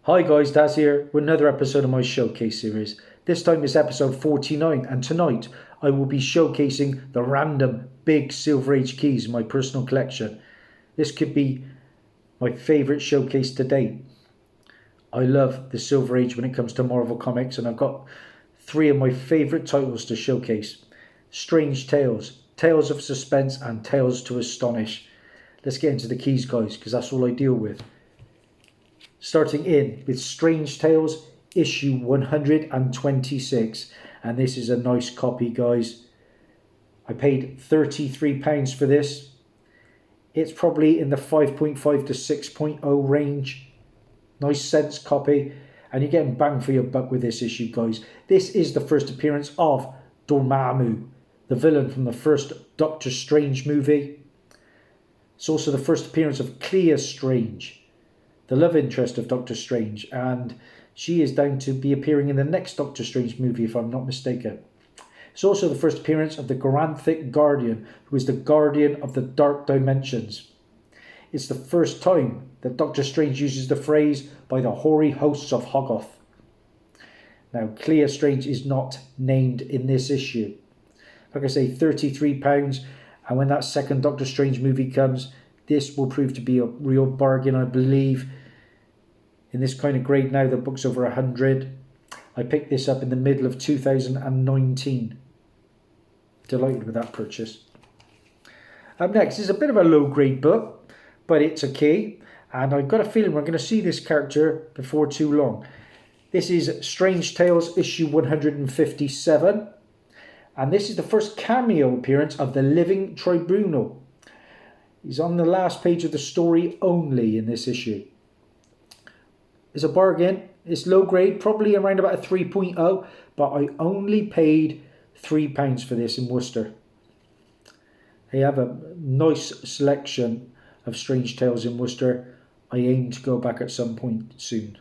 Hi guys, Dazzie here with another episode of my showcase series. This time it's episode 49 and tonight I will be showcasing the random big Silver Age keys in my personal collection. This could be my favourite showcase to date. I love the Silver Age when it comes to Marvel Comics, and I've got three of my favourite titles to showcase. Strange Tales, Tales of Suspense and Tales to Astonish. Let's get into the keys guys, because that's all I deal with. Starting in with Strange Tales issue 126, and this is a nice copy guys. I paid £33 for this. It's probably in the 5.5 to 6.0 range. Nice sense copy, and you're getting bang for your buck with this issue guys. This is the first appearance of Dormammu, the villain from the first Doctor Strange movie. It's also the first appearance of Clea Strange, the love interest of Doctor Strange, and she is down to be appearing in the next Doctor Strange movie if I'm not mistaken. It's also the first appearance of the Garanthic Guardian, who is the guardian of the Dark Dimensions. It's the first time that Doctor Strange uses the phrase by the hoary hosts of Hoggoth. Now Clea Strange is not named in this issue. Like I say, £33, and when that second Doctor Strange movie comes, this will prove to be a real bargain, I believe. In this kind of grade now, the book's over 100. I picked this up in the middle of 2019. Delighted with that purchase. Up next is a bit of a low grade book, but it's a key, and I've got a feeling we're going to see this character before too long. This is Strange Tales issue 157, and this is the first cameo appearance of the Living Tribunal. He's on the last page of the story only in this issue. It's a bargain. It's low grade, probably around about a 3.0, but I only paid £3 for this in Worcester. They have a nice selection of Strange Tales in Worcester. I aim to go back at some point soon.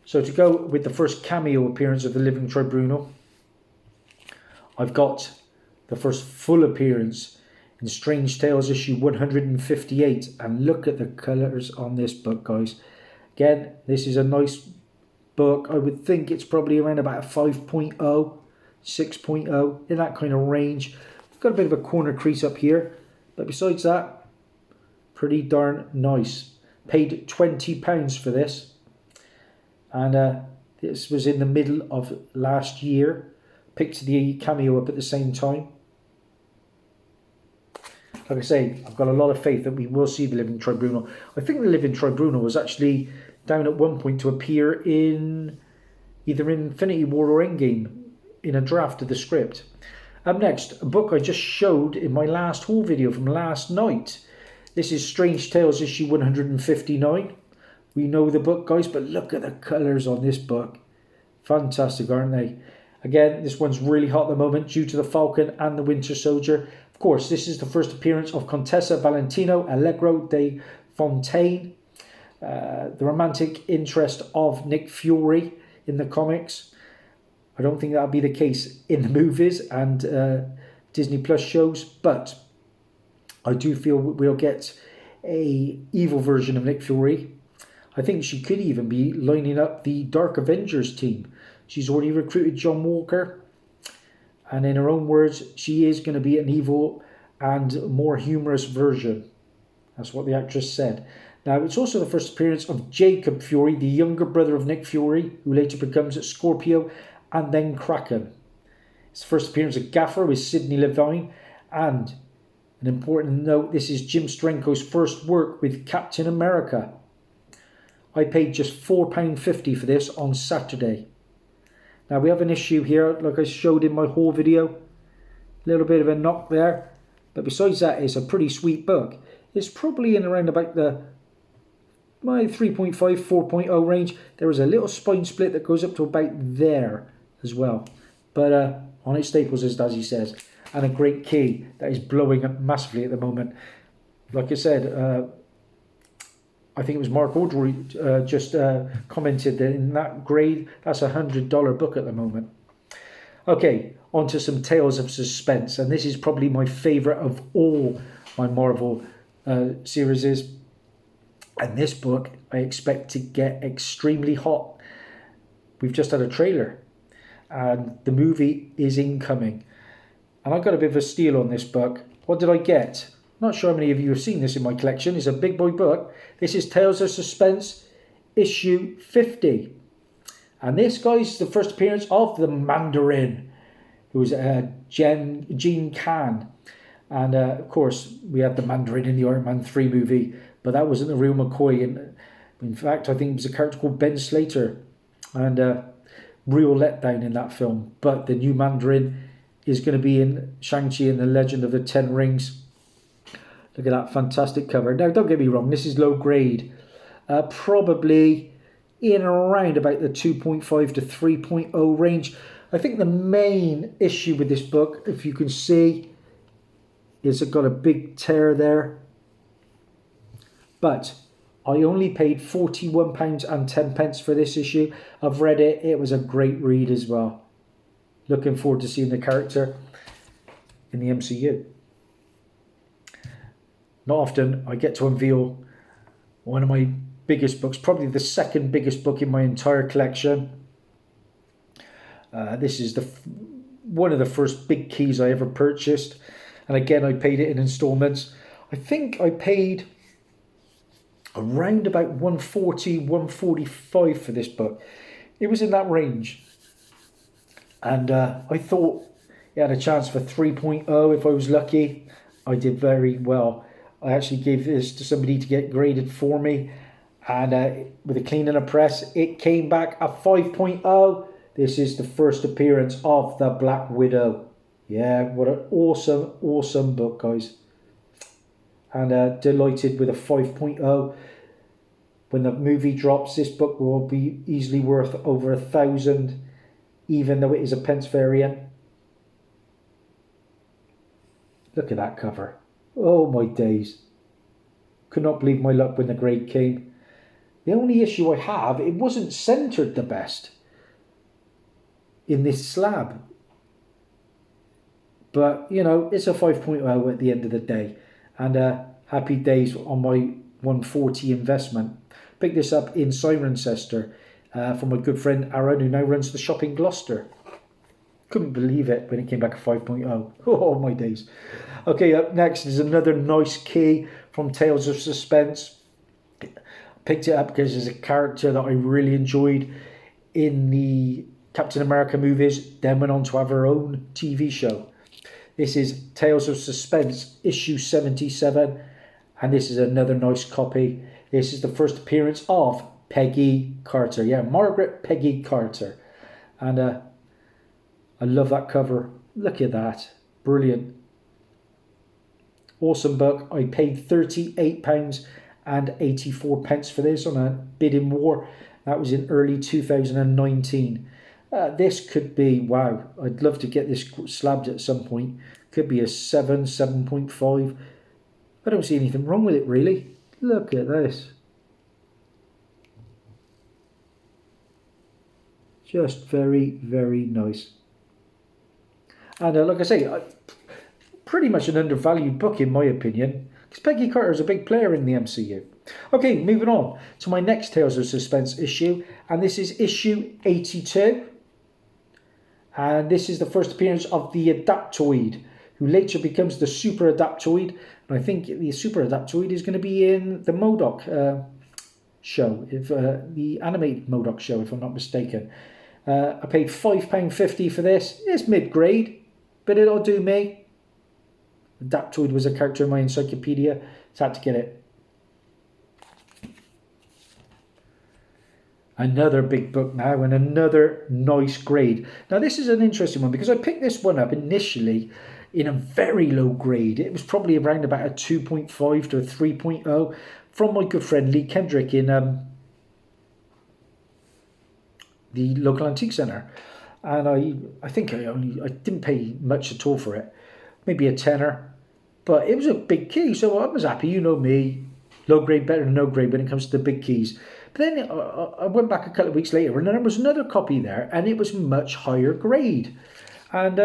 So to go with the first cameo appearance of the Living Tribunal, I've got the first full appearance in Strange Tales issue 158, and look at the colours on this book guys. Again, this is a nice book. I would think it's probably around about a 5.0, 6.0, in that kind of range. Got a bit of a corner crease up here, but besides that, pretty darn nice. Paid £20 for this, and this was in the middle of last year. Picked the cameo up at the same time. Like I say, I've got a lot of faith that we will see the Living Tribunal. I think the Living Tribunal was actually down at one point to appear in either Infinity War or Endgame in a draft of the script. Up next, a book I just showed in my last haul video from last night. This is Strange Tales issue 159. We know the book guys, but look at the colours on this book. Fantastic, aren't they? Again, this one's really hot at the moment due to the Falcon and the Winter Soldier. Of course, this is the first appearance of Contessa Valentino Allegro de Fontaine, the romantic interest of Nick Fury in the comics. I don't think that'll be the case in the movies and Disney Plus shows, but I do feel we'll get a evil version of Nick Fury. I think she could even be lining up the Dark Avengers team. She's already recruited John Walker, and in her own words, she is going to be an evil and more humorous version. That's what the actress said. Now, it's also the first appearance of Jacob Fury, the younger brother of Nick Fury, who later becomes Scorpio and then Kraken. It's the first appearance of Gaffer with Sidney Levine, and an important note, this is Jim Steranko's first work with Captain America. I paid just £4.50 for this on Saturday. Now we have an issue here, like I showed in my haul video. A little bit of a knock there. But besides that, it's a pretty sweet book. It's probably in around about my 3.5, 4.0 range. There is a little spine split that goes up to about there as well. But on its staples, as Dazzie says. And a great key that is blowing up massively at the moment. Like I said, I think it was Mark Audrey just commented that in that grade, that's a $100 book at the moment. Okay, on to some Tales of Suspense, and this is probably my favourite of all my Marvel series. And this book I expect to get extremely hot. We've just had a trailer and the movie is incoming. And I got a bit of a steal on this book. What did I get? Not sure how many of you have seen this in my collection. It's a big boy book. This is Tales of Suspense, issue 50. And this, guys, is the first appearance of the Mandarin, who was Gene Can. And, of course, we had the Mandarin in the Iron Man 3 movie, but that wasn't the real McCoy. And in fact, I think it was a character called Ben Slater. And real letdown in that film. But the new Mandarin is going to be in Shang-Chi and the Legend of the Ten Rings. Look at that fantastic cover. Now, don't get me wrong, this is low grade. Probably in around about the 2.5 to 3.0 range. I think the main issue with this book, if you can see, is it got a big tear there. But I only paid £41.10 for this issue. I've read it. It was a great read as well. Looking forward to seeing the character in the MCU. Not often I get to unveil one of my biggest books, probably the second biggest book in my entire collection. This is one of the first big keys I ever purchased. And again, I paid it in installments. I think I paid around about 140, 145 for this book. It was in that range. And I thought it had a chance for 3.0 if I was lucky. I did very well. I actually gave this to somebody to get graded for me. And with a clean and a press, it came back a 5.0. This is the first appearance of the Black Widow. Yeah, what an awesome, awesome book, guys. And delighted with a 5.0. When the movie drops, this book will be easily worth over 1,000, even though it is a pence variant. Look at that cover. Oh my days. Could not believe my luck when the grade came. The only issue I have, it wasn't centered the best in this slab. But, you know, it's a 5.0 at the end of the day. And happy days on my 140 investment. Picked this up in Cirencester from my good friend Aaron, who now runs the shop in Gloucester. Couldn't believe it when it came back at 5.0. Oh, my days. Okay, up next is another nice key from Tales of Suspense. Picked it up because there's a character that I really enjoyed in the Captain America movies, then went on to have her own TV show. This is Tales of Suspense, issue 77, and this is another nice copy. This is the first appearance of Peggy Carter. Yeah, Margaret Peggy Carter. And I love that cover. Look at that. Brilliant. Awesome book. I paid £38.84 for this on a bidding war. That was in early 2019. This could be, wow, I'd love to get this slabbed at some point. Could be a 7, 7.5. I don't see anything wrong with it, really. Look at this. Just very, very nice. And like I say, pretty much an undervalued book in my opinion, because Peggy Carter is a big player in the MCU. Okay, moving on to my next Tales of Suspense issue, and this is issue 82. And this is the first appearance of the Adaptoid, who later becomes the Super Adaptoid. And I think the Super Adaptoid is going to be in the MODOK show, the animated MODOK show, if I'm not mistaken. I paid £5.50 for this. It's mid-grade, but it'll do me. Adaptoid was a character in my encyclopedia, so I had to get it. Another big book now, and another nice grade. Now this is an interesting one because I picked this one up initially in a very low grade. It was probably around about a 2.5 to a 3.0 from my good friend Lee Kendrick in the local antique centre. And I think I didn't pay much at all for it. Maybe a tenner. But it was a big key, so I was happy. You know me, low grade better than no grade when it comes to the big keys. But then I went back a couple of weeks later and there was another copy there and it was much higher grade. And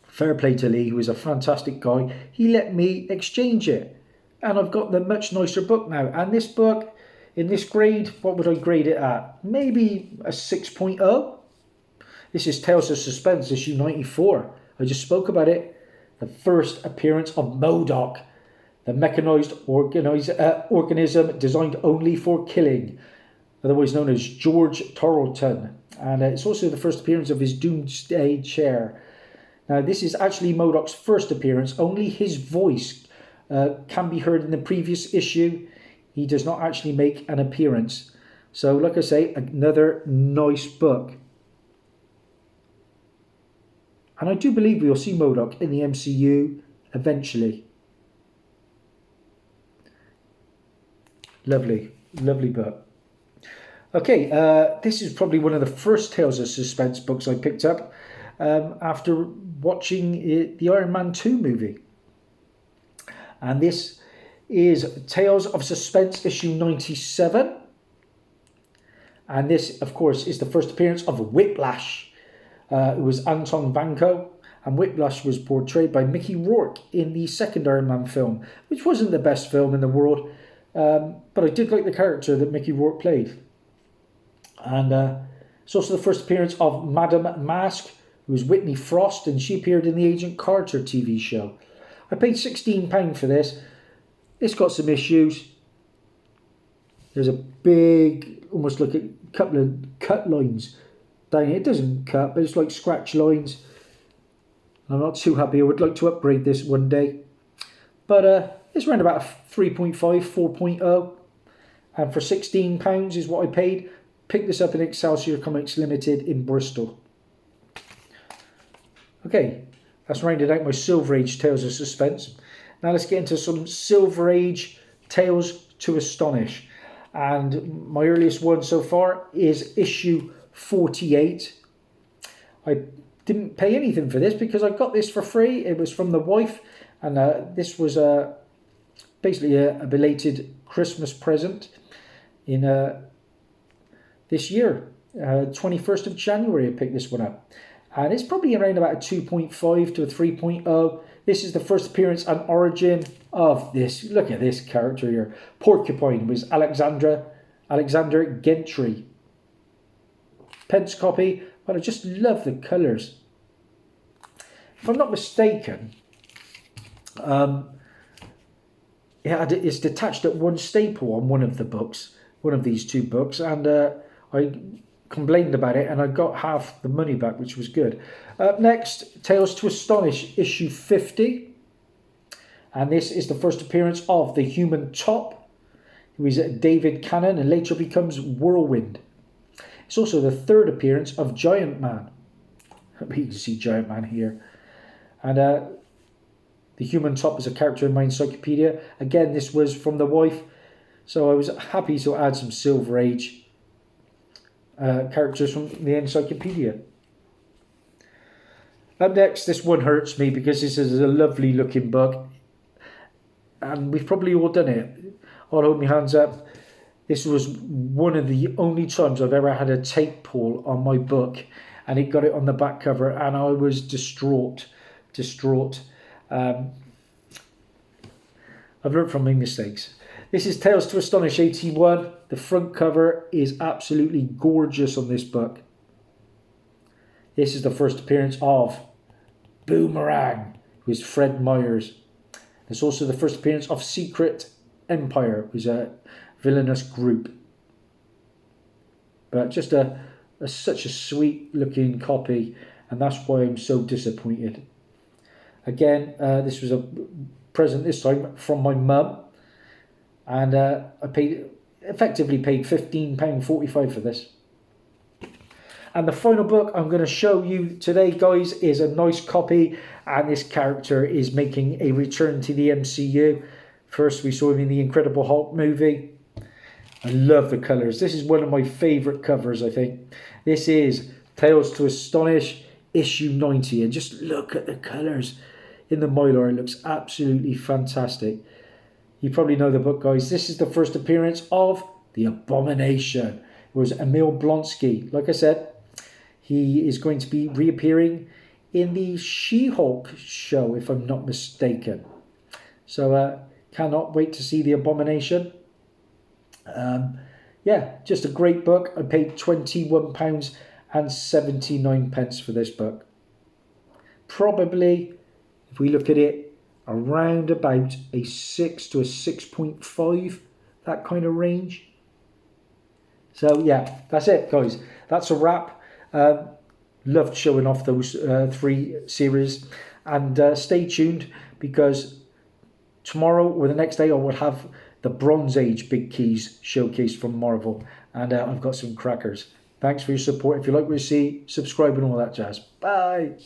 fair play to Lee, who was a fantastic guy. He let me exchange it. and I've got the much nicer book now. And this book, in this grade, what would I grade it at? Maybe a 6.0. This is Tales of Suspense, issue 94. I just spoke about it. The first appearance of MODOK, the mechanized organism designed only for killing, otherwise known as George Tarleton. And it's also the first appearance of his Doomsday Chair. Now, this is actually MODOK's first appearance. Only his voice can be heard in the previous issue. He does not actually make an appearance. So, like I say, another nice book. And I do believe we'll see MODOK in the MCU eventually. Lovely, lovely book. Okay, this is probably one of the first Tales of Suspense books I picked up after watching the Iron Man 2 movie. And this is Tales of Suspense issue 97. And this, of course, is the first appearance of Whiplash. It was Anton Vanko, and Whiplash was portrayed by Mickey Rourke in the second Iron Man film, which wasn't the best film in the world, but I did like the character that Mickey Rourke played. And it's also the first appearance of Madame Mask, who was Whitney Frost, and she appeared in the Agent Carter TV show. I paid £16 for this. It's got some issues. There's a big, almost like a couple of cut lines down here. It doesn't cut, but it's like scratch lines. I'm not too happy. I would like to upgrade this one day. But it's around about a 3.5, 4.0. And for £16 is what I paid. Picked this up in Excelsior Comics Limited in Bristol. Okay, that's rounded out my Silver Age Tales of Suspense. Now let's get into some Silver Age Tales to Astonish. And my earliest one so far is issue 48. I didn't pay anything for this because I got this for free. It was from the wife, and this was basically a belated Christmas present in this year. 21st of January I picked this one up. And it's probably around about a 2.5 to a 3.0. This is the first appearance and origin of this. Look at this character here. Porcupine was Alexander Gentry. Pence copy, but I just love the colours. If I'm not mistaken, it's detached at one staple on one of the books, one of these two books, and I complained about it and I got half the money back, which was good. Up next, Tales to Astonish issue 50, and this is the first appearance of the Human Top, who is David Cannon and later becomes Whirlwind. It's also the third appearance of Giant Man. You can see Giant Man here. And the Human Top is a character in my encyclopedia. Again, this was from the wife, so I was happy to add some Silver Age characters from the encyclopedia. Up next, this one hurts me because this is a lovely looking book. And we've probably all done it. I'll hold my hands up. This was one of the only times I've ever had a tape pull on my book, and it got it on the back cover, and I was distraught. I've learned from my mistakes. This is Tales to Astonish 81. The front cover is absolutely gorgeous on this book. This is the first appearance of Boomerang, who is Fred Myers. It's also the first appearance of Secret Empire, who is a villainous group. But just such a sweet looking copy, and that's why I'm so disappointed. Again, this was a present this time from my mum, and I effectively paid £15.45 for this. And the final book I'm going to show you today, guys, is a nice copy, and this character is making a return to the MCU. First, we saw him in the Incredible Hulk movie. I love the colours. This is one of my favourite covers, I think. This is Tales to Astonish, issue 90. And just look at the colours in the Mylar. It looks absolutely fantastic. You probably know the book, guys. This is the first appearance of the Abomination. It was Emil Blonsky. Like I said, he is going to be reappearing in the She-Hulk show, if I'm not mistaken. So, Cannot wait to see the Abomination. Yeah, just a great book. I paid £21.79 for this book. Probably, if we look at it, around about a 6 to a 6.5, that kind of range. So yeah, that's it, guys. That's a wrap. Loved showing off those 3 series. And stay tuned, because tomorrow or the next day I will have the Bronze Age big keys showcased from Marvel. And I've got some crackers. Thanks for your support. If you like what you see, subscribe and all that jazz. Bye.